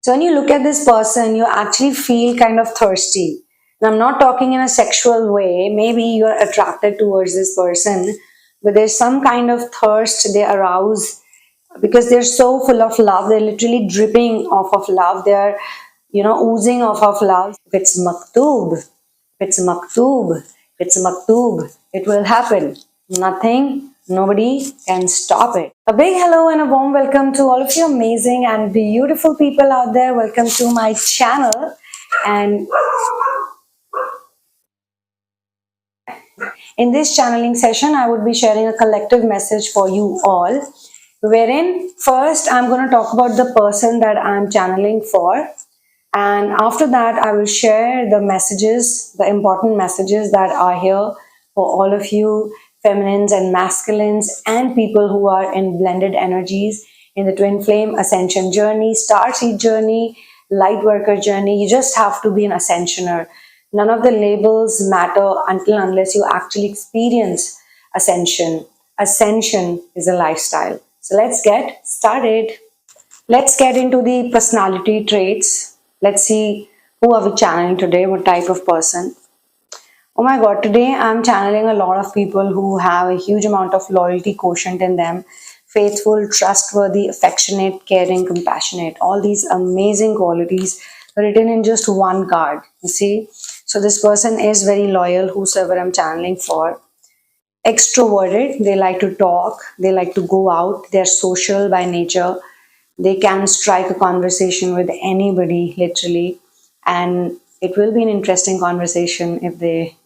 So when you look at this person, you actually feel kind of thirsty. And I'm not talking in a sexual way. Maybe you're attracted towards this person, but there's some kind of thirst they arouse because they're so full of love. They're literally dripping off of love. They're, oozing off of love. If it's maktub, if it's maktub, if it's maktub, it will happen. Nothing, nobody can stop it. A big hello and a warm welcome to all of you amazing and beautiful people out there. Welcome to my channel. And in this channeling session, I would be sharing a collective message for you all, wherein first I'm going to talk about the person that I'm channeling for. And after that, I will share the messages, the important messages that are here for all of you feminines and masculines and people who are in blended energies in the twin flame ascension journey, starseed journey, light worker journey. You just have to be an ascensioner. None of the labels matter unless you actually experience ascension. Ascension is a lifestyle. So let's get started. Let's get into the personality traits. Let's see who are we channeling today, what type of person. Oh my god, today I'm channeling a lot of people who have a huge amount of loyalty quotient in them. Faithful, trustworthy, affectionate, caring, compassionate. All these amazing qualities written in just one card. You see? So this person is very loyal, whosoever I'm channeling for. Extroverted, they like to talk, they like to go out, they're social by nature. They can strike a conversation with anybody, literally, and it will be an interesting conversation if they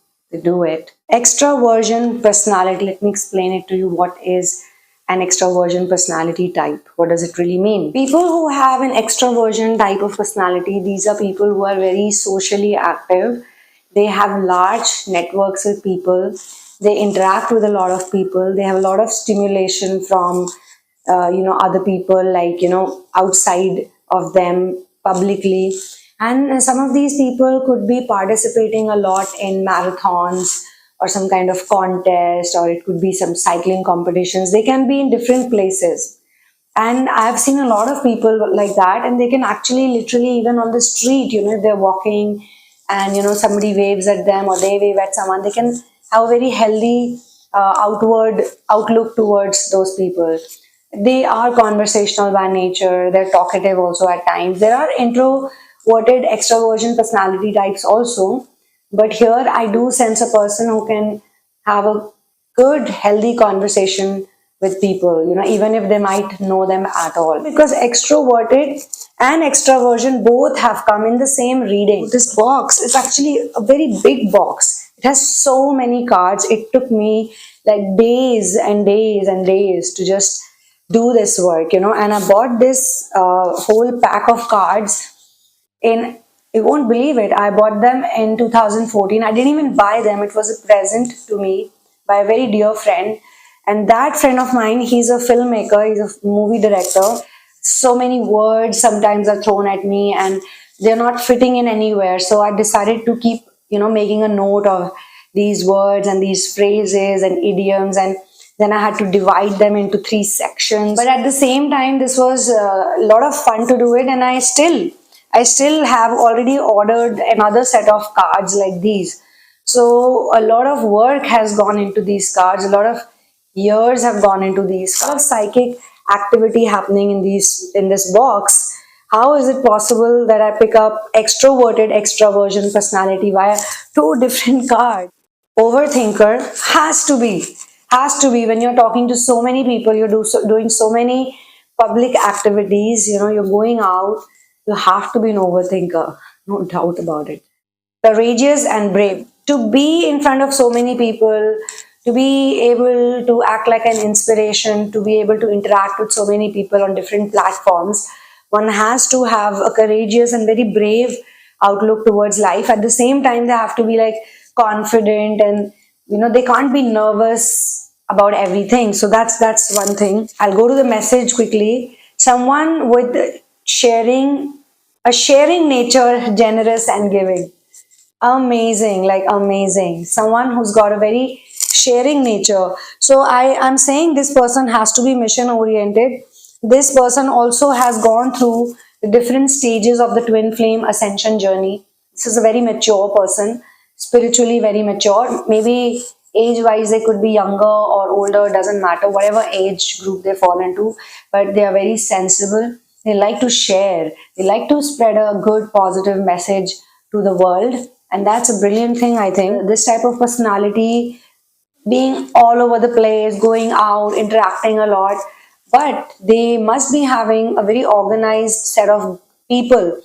do it. Extraversion personality. Let me explain it to you. What is an extraversion personality type? What does it really mean? People who have an extraversion type of personality, these are people who are very socially active. They have large networks with people. They interact with a lot of people. They have a lot of stimulation from other people, like, outside of them publicly. And some of these people could be participating a lot in marathons or some kind of contest, or it could be some cycling competitions. They can be in different places. And I've seen a lot of people like that, and they can actually literally, even on the street, if they're walking and, somebody waves at them or they wave at someone, they can have a very healthy outward outlook towards those people. They are conversational by nature. They're talkative also at times. There are introverted extroversion personality types also. But here I do sense a person who can have a good, healthy conversation with people, even if they might know them at all. Because extroverted and extraversion both have come in the same reading. This box is actually a very big box. It has so many cards. It took me like days and days and days to just do this work, and I bought this whole pack of cards in, you won't believe it, I bought them in 2014. I didn't even buy them. It was a present to me by a very dear friend. And that friend of mine, he's a filmmaker, he's a movie director. So many words sometimes are thrown at me and they're not fitting in anywhere. So I decided to keep, making a note of these words and these phrases and idioms, and then I had to divide them into 3 sections. But at the same time, this was a lot of fun to do it, and I still have already ordered another set of cards like these. So a lot of work has gone into these cards, a lot of years have gone into these. A lot of psychic activity happening in this box. How is it possible that I pick up extroverted extraversion personality via 2 different cards? Overthinker has to be when you're talking to so many people, you're doing so many public activities, you're going out, you have to be an overthinker, no doubt about it. Courageous and brave. To be in front of so many people, to be able to act like an inspiration, to be able to interact with so many people on different platforms, one has to have a courageous and very brave outlook towards life. At the same time, they have to be like confident, and they can't be nervous about everything. So that's one thing. I'll go to the message quickly. Someone with a sharing nature, generous and giving. Amazing, like amazing. Someone who's got a very sharing nature. So I'm saying this person has to be mission oriented. This person also has gone through the different stages of the twin flame ascension journey. This is a very mature person, spiritually very mature. Maybe age wise they could be younger or older, doesn't matter, whatever age group they fall into, but they are very sensible. They like to share, they like to spread a good positive message to the world, and that's a brilliant thing. I think this type of personality, being all over the place, going out, interacting a lot, but they must be having a very organized set of people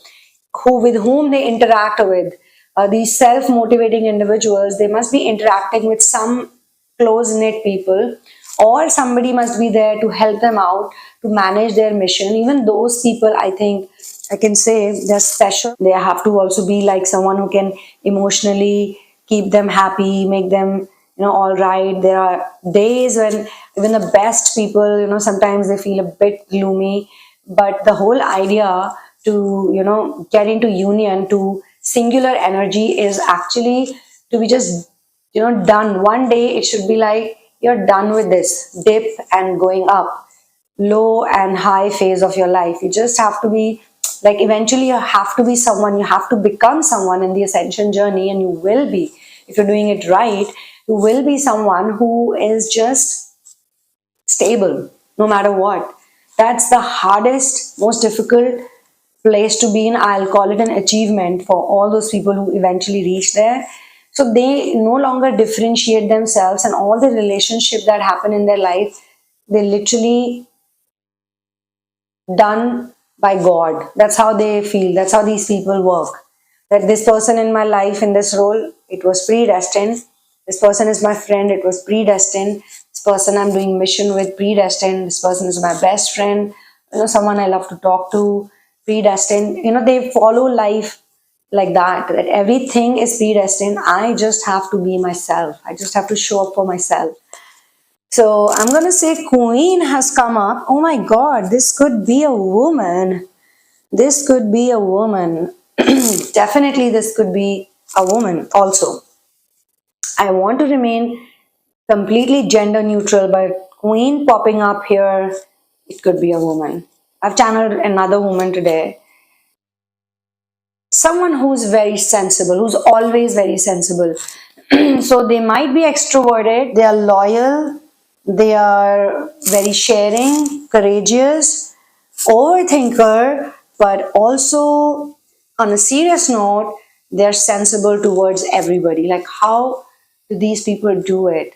with whom they interact with. These self-motivating individuals, they must be interacting with some close-knit people, or somebody must be there to help them out to manage their mission. Even those people, I think I can say they're special. They have to also be like someone who can emotionally keep them happy, make them, all right. There are days when even the best people, sometimes they feel a bit gloomy, but the whole idea to, get into union to singular energy is actually to be just, done. One day it should be like you're done with this dip and going up, low and high phase of your life. You just have to be like, eventually you have to be someone, you have to become someone in the ascension journey, and you will be, if you're doing it right, you will be someone who is just stable no matter what. That's the hardest, most difficult place to be in. I'll call it an achievement for all those people who eventually reach there. So they no longer differentiate themselves, and all the relationships that happen in their life, they literally done by God. That's how they feel. That's how these people work. That this person in my life in this role, it was predestined. This person is my friend, it was predestined. This person I'm doing mission with, predestined. This person is my best friend, someone I love to talk to, predestined. They follow life like that, that everything is predestined. I just have to be myself. I just have to show up for myself. So I'm going to say Queen has come up. Oh my God, this could be a woman. This could be a woman. Definitely this could be a woman also. I want to remain completely gender neutral, but Queen popping up here, it could be a woman. I've channeled another woman today. Someone who's very sensible, who's always very sensible. So they might be extroverted, they are loyal, they are very sharing, courageous, overthinker, but also on a serious note, they're sensible towards everybody. Like, how do these people do it?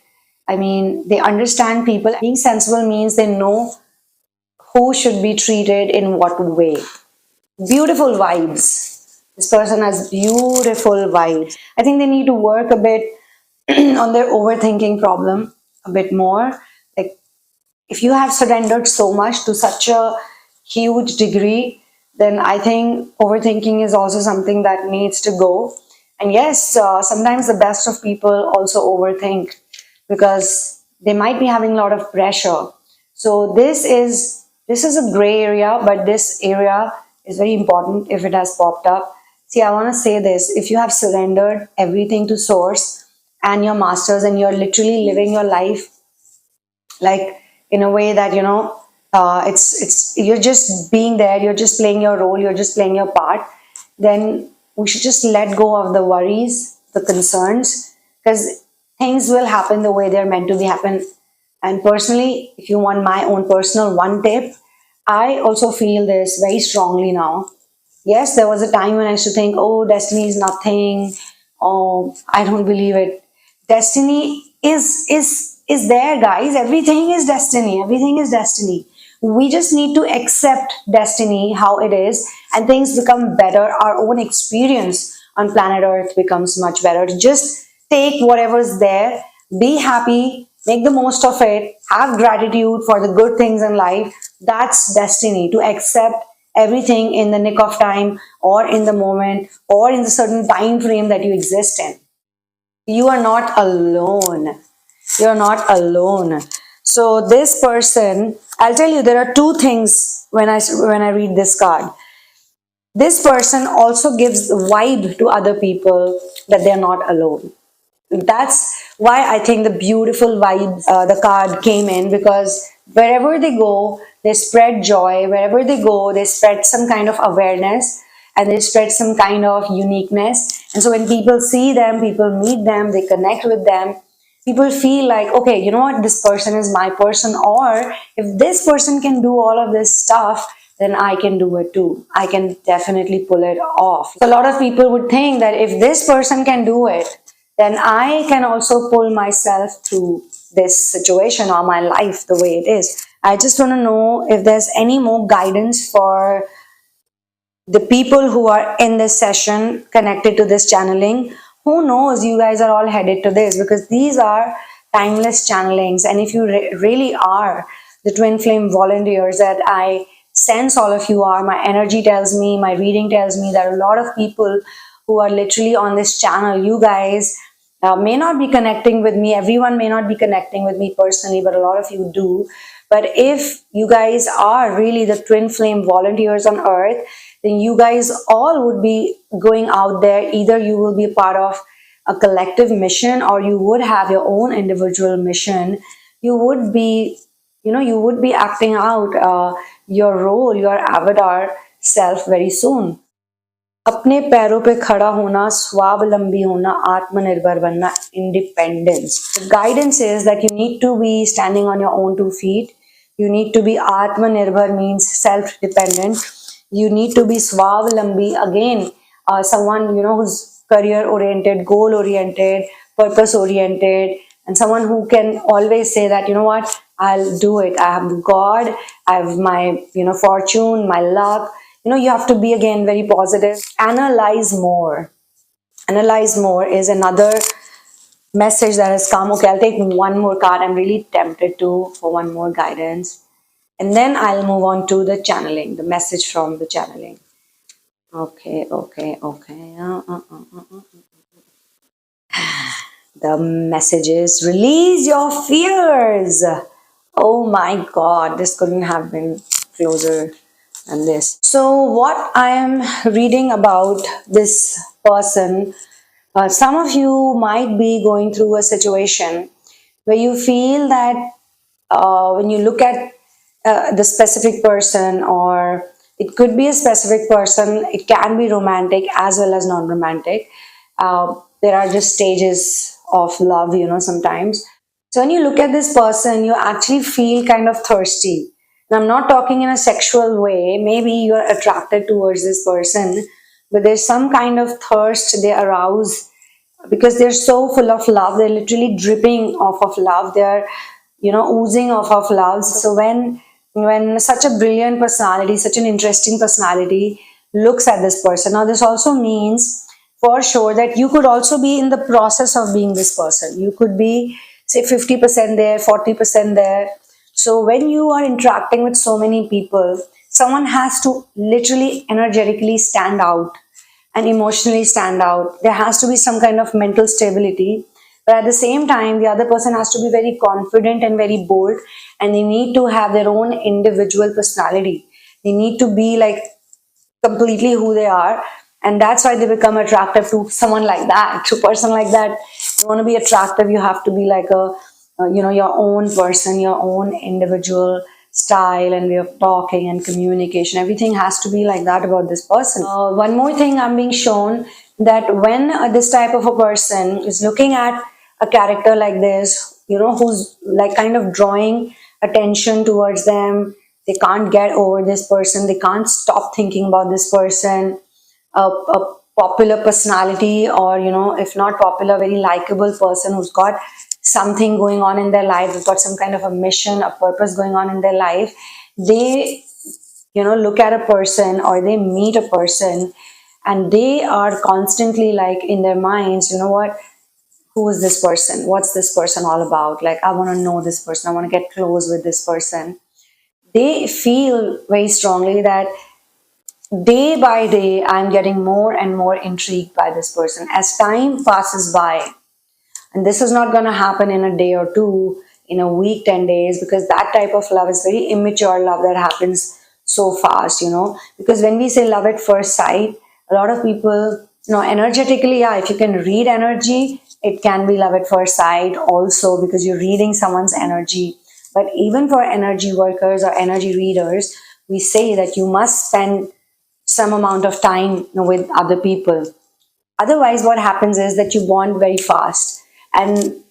I mean, they understand people. Being sensible means they know who should be treated in what way. Beautiful vibes. This person has beautiful vibes. I think they need to work a bit on their overthinking problem a bit more. Like, if you have surrendered so much to such a huge degree, then I think overthinking is also something that needs to go. And yes, sometimes the best of people also overthink because they might be having a lot of pressure. So this is a gray area, but this area is very important if it has popped up. See, I want to say this: if you have surrendered everything to source and your masters, and you're literally living your life like in a way that it's you're just being there, you're just playing your role, you're just playing your part, then we should just let go of the worries, the concerns, because things will happen the way they're meant to be happen. And personally, if you want my own personal one tip, I also feel this very strongly now. Yes, there was a time when I used to think, oh, destiny is nothing. Oh, I don't believe it. Destiny is there, guys. Everything is destiny. Everything is destiny. We just need to accept destiny how it is, and things become better. Our own experience on planet Earth becomes much better. Just take whatever's there, be happy, make the most of it, have gratitude for the good things in life. That's destiny, to accept everything in the nick of time, or in the moment, or in the certain time frame that you exist in. You are not alone. You're not alone. So this person, I'll tell you, there are two things when I read this card. This person also gives vibe to other people that they're not alone. That's why I think the beautiful vibe, the card came in, because wherever they go, They spread joy. Wherever they go, they spread some kind of awareness, and they spread some kind of uniqueness. And so when people see them, people meet them, they connect with them, people feel like, okay, you know what, this person is my person, or if this person can do all of this stuff, then I can do it too. I can definitely pull it off. So a lot of people would think that if this person can do it, then I can also pull myself through this situation or my life the way it is. I just want to know if there's any more guidance for the people who are in this session connected to this channeling. Who knows, you guys are all headed to this, because these are timeless channelings. And if you really are the twin flame volunteers that I sense all of you are, my energy tells me, my reading tells me that a lot of people who are literally on this channel, you guys may not be connecting with me, everyone may not be connecting with me personally, but a lot of you do. But if you guys are really the twin flame volunteers on earth, then you guys all would be going out there. Either you will be a part of a collective mission, or you would have your own individual mission. You would be, you would be acting out your role, your avatar self very soon. अपने पैरों पे खड़ा होना, स्वावलंबी होना, आत्मनिर्भर बनना, independence. The guidance is that you need to be standing on your own 2 feet. You need to be Atmanirbhar, means self-dependent. You need to be Swavalambi, again, someone, who's career-oriented, goal-oriented, purpose-oriented, and someone who can always say that, you know what, I'll do it. I have God, I have my, fortune, my luck. You have to be, again, very positive. Analyze more. Analyze more is another message that has come. Okay, I'll take one more card. I'm really tempted for one more guidance. And then I'll move on to the channeling, the message from the channeling. Okay. The message is, release your fears. Oh my God, this couldn't have been closer than this. So what I am reading about this person, some of you might be going through a situation where you feel that when you look at the specific person, or it could be a specific person, it can be romantic as well as non-romantic. There are just stages of love, sometimes. So when you look at this person, you actually feel kind of thirsty. And I'm not talking in a sexual way. Maybe you're attracted towards this person, but there's some kind of thirst they arouse because they're so full of love. They're literally dripping off of love. They're, oozing off of love. So when such a brilliant personality, such an interesting personality looks at this person, now this also means for sure that you could also be in the process of being this person. You could be, say, 50% there, 40% there. So when you are interacting with so many people, someone has to literally energetically stand out and emotionally stand out. There has to be some kind of mental stability. But at the same time, the other person has to be very confident and very bold, and they need to have their own individual personality. They need to be like completely who they are, and that's why they become attractive to someone like that, to a person like that. You want to be attractive, you have to be like your own person, your own individual style and way of talking and communication. Everything has to be like that about this person. One more thing I'm being shown, that when this type of a person is looking at a character like this, who's like kind of drawing attention towards them, they can't get over this person, they can't stop thinking about this person, a popular personality, or if not popular, very likable person who's got something going on in their life, who's got some kind of a mission, a purpose going on in their life, they look at a person or they meet a person and they are constantly like in their minds, what, who is this person? What's this person all about? Like, I want to know this person. I want to get close with this person. They feel very strongly that day by day, I'm getting more and more intrigued by this person as time passes by. And this is not going to happen in a day or two, in a week, 10 days, because that type of love is very immature love that happens so fast, because when we say love at first sight, a lot of people, energetically, yeah, if you can read energy, it can be love at first sight also, because you're reading someone's energy. But even for energy workers or energy readers, we say that you must spend some amount of time, with other people. Otherwise, what happens is that you bond very fast. And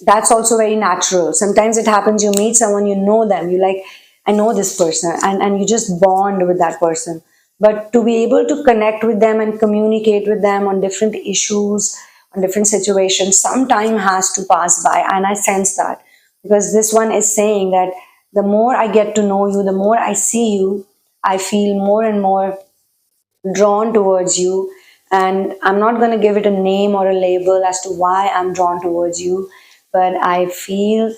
that's also very natural. Sometimes it happens, you meet someone, you know them, you like, I know this person, and you just bond with that person. But to be able to connect with them and communicate with them on different issues, on different situations, some time has to pass by. And I sense that, because this one is saying that the more I get to know you, the more I see you, I feel more and more drawn towards you. And I'm not going to give it a name or a label as to why I'm drawn towards you, but I feel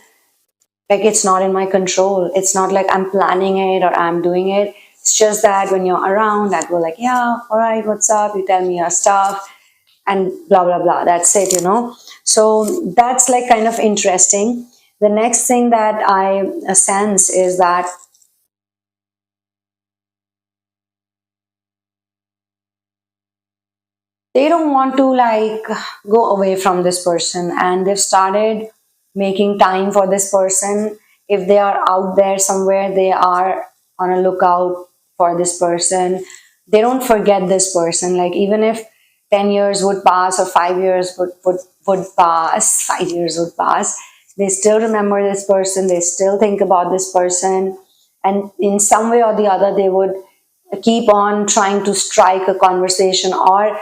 like it's not in my control. It's not like I'm planning it or I'm doing it. It's just that when you're around, I go like, yeah, all right, what's up? You tell me your stuff and blah, blah, blah. That's it. So that's like kind of interesting. The next thing that I sense is that they don't want to like go away from this person, and they've started making time for this person. If they are out there somewhere, they are on a lookout for this person. They don't forget this person. Like, even if 10 years would pass or 5 years would pass, 5 years would pass, they still remember this person, they still think about this person, and in some way or the other they would keep on trying to strike a conversation, or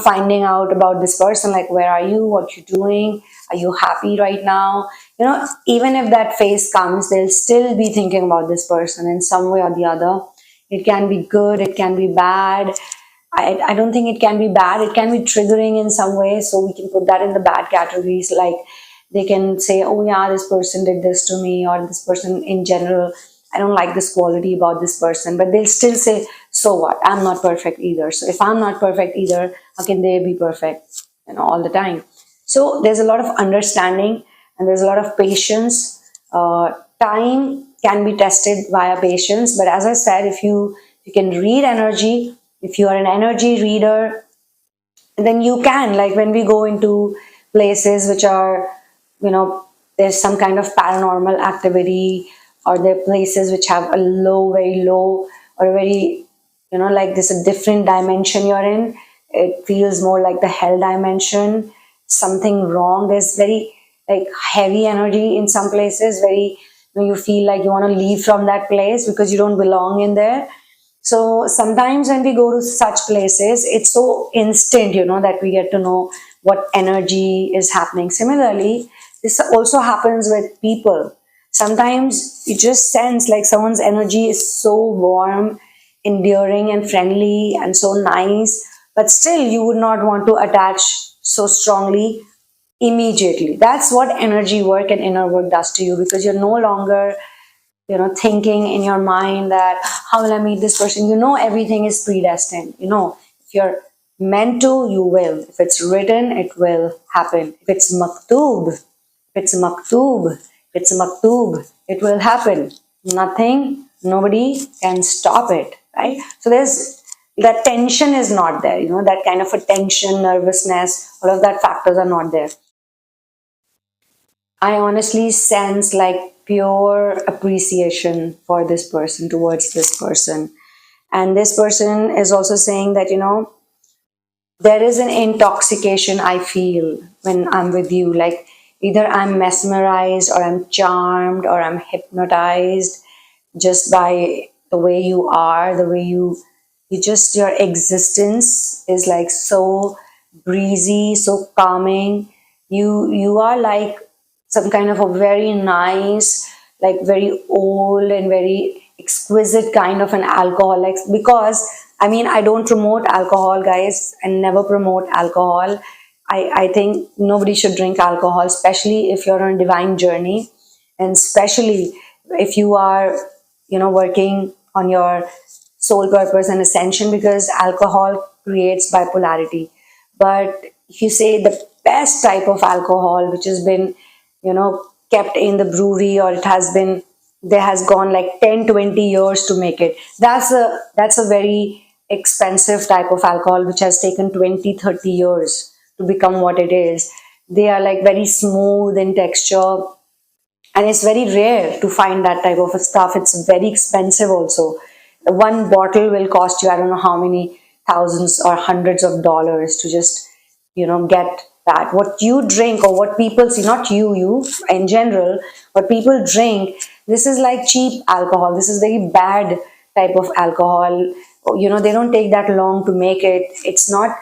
finding out about this person, like, where are you, what you doing, are you happy right now. Even if that phase comes, they'll still be thinking about this person in some way or the other. It can be good, it can be bad. I don't think it can be bad. It can be triggering in some way, so we can put that in the bad categories. Like, they can say, oh yeah, this person did this to me, or this person in general, I don't like this quality about this person. But they'll still say, so what? I'm not perfect either. So if I'm not perfect either, how can they be perfect, all the time? So there's a lot of understanding and there's a lot of patience. Time can be tested via patience. But as I said, if you can read energy, if you are an energy reader, then you can, like, when we go into places which are, there's some kind of paranormal activity, or there are places which have a low, very low, or very, like this a different dimension you're in. It feels more like the hell dimension, something wrong. There's very like heavy energy in some places, very, you feel like you want to leave from that place because you don't belong in there. So sometimes when we go to such places, it's so instant, that we get to know what energy is happening. Similarly, this also happens with people. Sometimes you just sense like someone's energy is so warm, endearing and friendly and so nice, but still you would not want to attach so strongly immediately. That's what energy work and inner work does to you, because you're no longer thinking in your mind that how will I meet this person. Everything is predestined. If you're meant to, you will. If it's written, it will happen. If it's maktub, it will happen. Nothing, nobody can stop it, right? So there's that tension is not there, that kind of a tension, nervousness, all of that factors are not there. I honestly sense like pure appreciation for this person, towards this person. And this person is also saying that, there is an intoxication I feel when I'm with you. Like, either I'm mesmerized or I'm charmed or I'm hypnotized just by the way you are, the way you just, your existence is like so breezy, so calming. You are like some kind of a very nice, like very old and very exquisite kind of an alcoholic. Because I don't promote alcohol, guys, and never promote alcohol. I think nobody should drink alcohol, especially if you're on a divine journey, and especially if you are working on your soul purpose and ascension, because alcohol creates bipolarity. But if you say the best type of alcohol which has been kept in the brewery, or it has been, there has gone like 10-20 years to make it, that's a very expensive type of alcohol which has taken 20-30 years to become what it is. They are like very smooth in texture, and it's very rare to find that type of stuff. It's very expensive also. One bottle will cost you, I don't know how many thousands or hundreds of dollars to just, get that. What you drink, or what people see, not you in general, what people drink, this is like cheap alcohol. This is very bad type of alcohol. They don't take that long to make it. It's not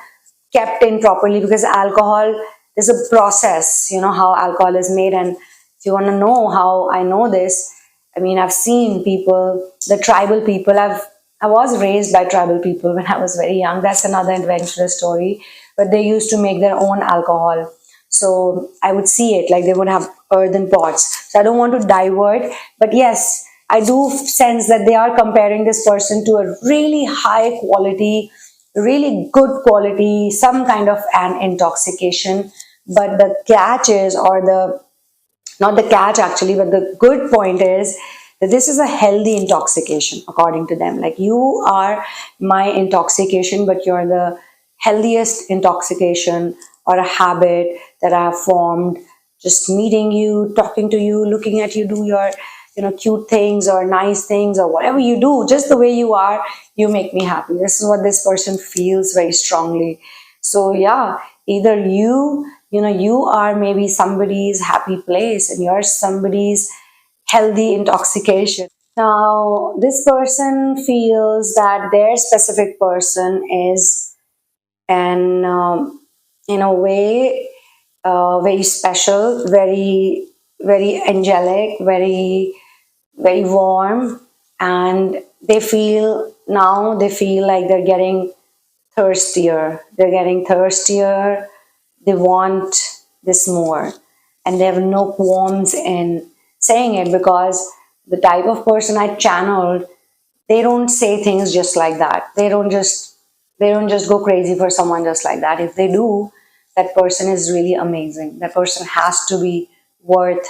kept in properly, because alcohol is a process, how alcohol is made. And if you want to know how I know this, I mean, I've seen people, the tribal people. I was raised by tribal people when I was very young. That's another adventurous story. But they used to make their own alcohol. So I would see it, like they would have earthen pots. So I don't want to divert, but yes, I do sense that they are comparing this person to a really high quality, really good quality, some kind of an intoxication. But the catch is, or the not the catch actually, but the good point is that this is a healthy intoxication according to them. Like, you are my intoxication, but you're the healthiest intoxication or a habit that I have formed just meeting you, talking to you, looking at you do your cute things or nice things or whatever you do, just the way you are, you make me happy. This is what this person feels very strongly. So yeah, either you are maybe somebody's happy place and you're somebody's healthy intoxication. Now, this person feels that their specific person is an in a way very special, very very angelic, very warm, and they feel like they're getting thirstier. They're getting thirstier. They want this more, and they have no qualms in saying it, because the type of person I channeled, they don't say things just like that. They don't just go crazy for someone just like that. If they do, that person is really amazing. That person has to be worth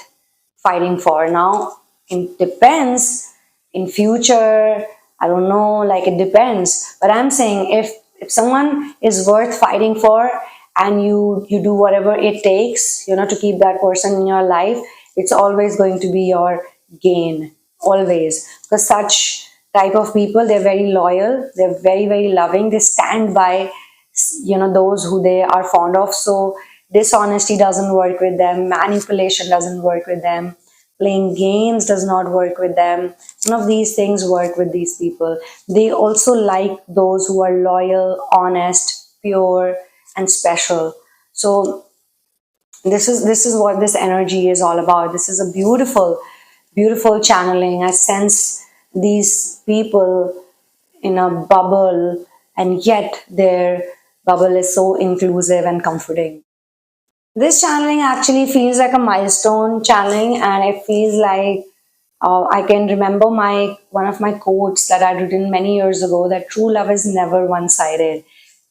fighting for. Now, it depends in future. I don't know, like, it depends. But I'm saying, if someone is worth fighting for, and you do whatever it takes, to keep that person in your life, it's always going to be your gain, always. Because such type of people, they're very loyal, they're very very loving, they stand by those who they are fond of. So dishonesty doesn't work with them, manipulation doesn't work with them, playing games does not work with them. None of these things work with these people. They also like those who are loyal, honest, pure, and special. So this is what this energy is all about. This is a beautiful channeling. I sense these people in a bubble, and yet their bubble is so inclusive and comforting. This channeling actually feels like a milestone channeling, and it feels like I can remember one of my quotes that I'd written many years ago, that true love is never one-sided.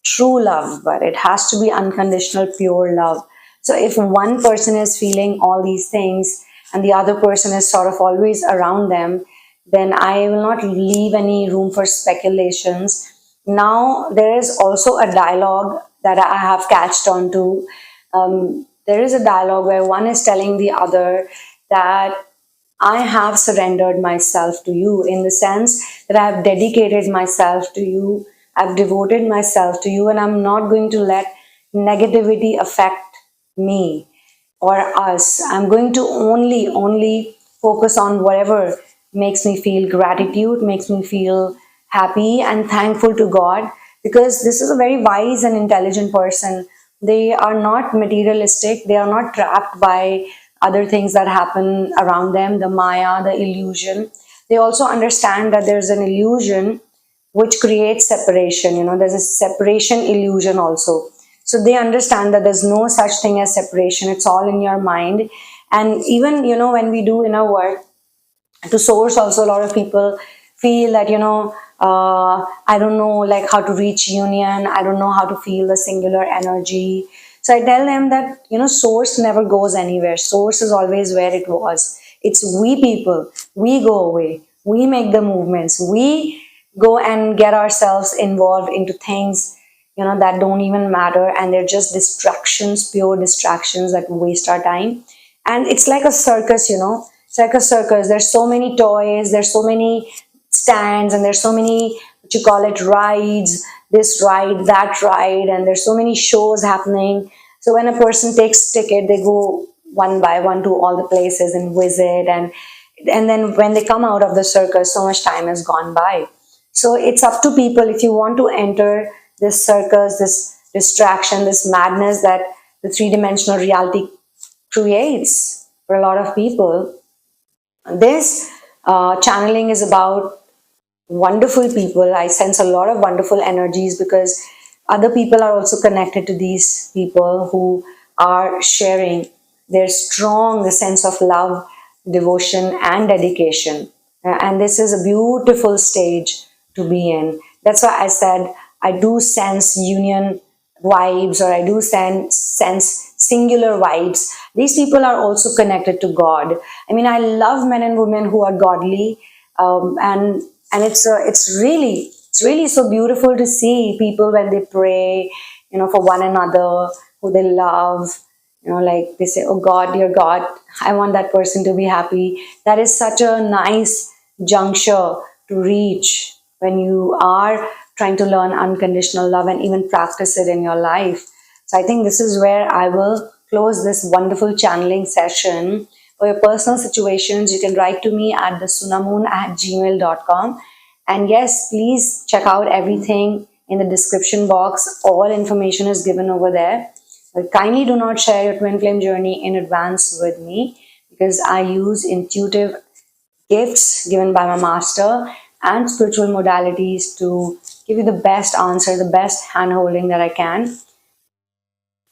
True love, but it has to be unconditional, pure love. So if one person is feeling all these things and the other person is sort of always around them, then I will not leave any room for speculations. Now, there is also a dialogue that I have catched on to. There is a dialogue where one is telling the other that I have surrendered myself to you, in the sense that I have dedicated myself to you, I've devoted myself to you, and I'm not going to let negativity affect me or us. I'm going to only focus on whatever makes me feel gratitude, makes me feel happy and thankful to God, because this is a very wise and intelligent person. They are not materialistic, they are not trapped by other things that happen around them, the Maya, the illusion. They also understand that there's an illusion which creates separation. There's a separation illusion also. So they understand that there's no such thing as separation. It's all in your mind. And even, when we do inner work to source also, a lot of people feel that, I don't know, like, how to reach union. I don't know how to feel the singular energy. So I tell them that, source never goes anywhere. Source is always where it was. It's we people. We go away. We make the movements. We go and get ourselves involved into things, that don't even matter. And they're just distractions, pure distractions that waste our time. And it's like a circus, It's like a circus. There's so many toys, there's so many stands, and there's so many, what you call it, rides, this ride, that ride, and there's so many shows happening. So when a person takes ticket, they go one by one to all the places and visit, and then when they come out of the circus, so much time has gone by. So it's up to people. If you want to enter this circus, this distraction, this madness that the three-dimensional reality creates for a lot of people, this channeling is about wonderful people. I sense a lot of wonderful energies because other people are also connected to these people who are sharing their strong the sense of love, devotion, and dedication. And this is a beautiful stage to be in. That's why I said I do sense union vibes, or I do sense singular vibes. These people are also connected to God. I mean, I love men and women who are godly, and it's really so beautiful to see people when they pray, for one another, who they love. Like they say, "Oh God, dear God, I want that person to be happy." That is such a nice juncture to reach when you are trying to learn unconditional love and even practice it in your life. So I think this is where I will close this wonderful channeling session. For your personal situations, you can write to me at the sunamoon@gmail.com. And yes, please check out everything in the description box. All information is given over there. But kindly do not share your twin flame journey in advance with me, because I use intuitive gifts given by my master and spiritual modalities to give you the best answer, the best hand holding that I can.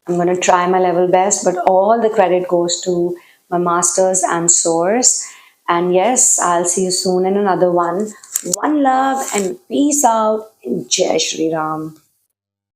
I'm going to try my level best, but all the credit goes to my masters and source. And yes, I'll see you soon in another one. One love and peace out. Jai Shri Ram.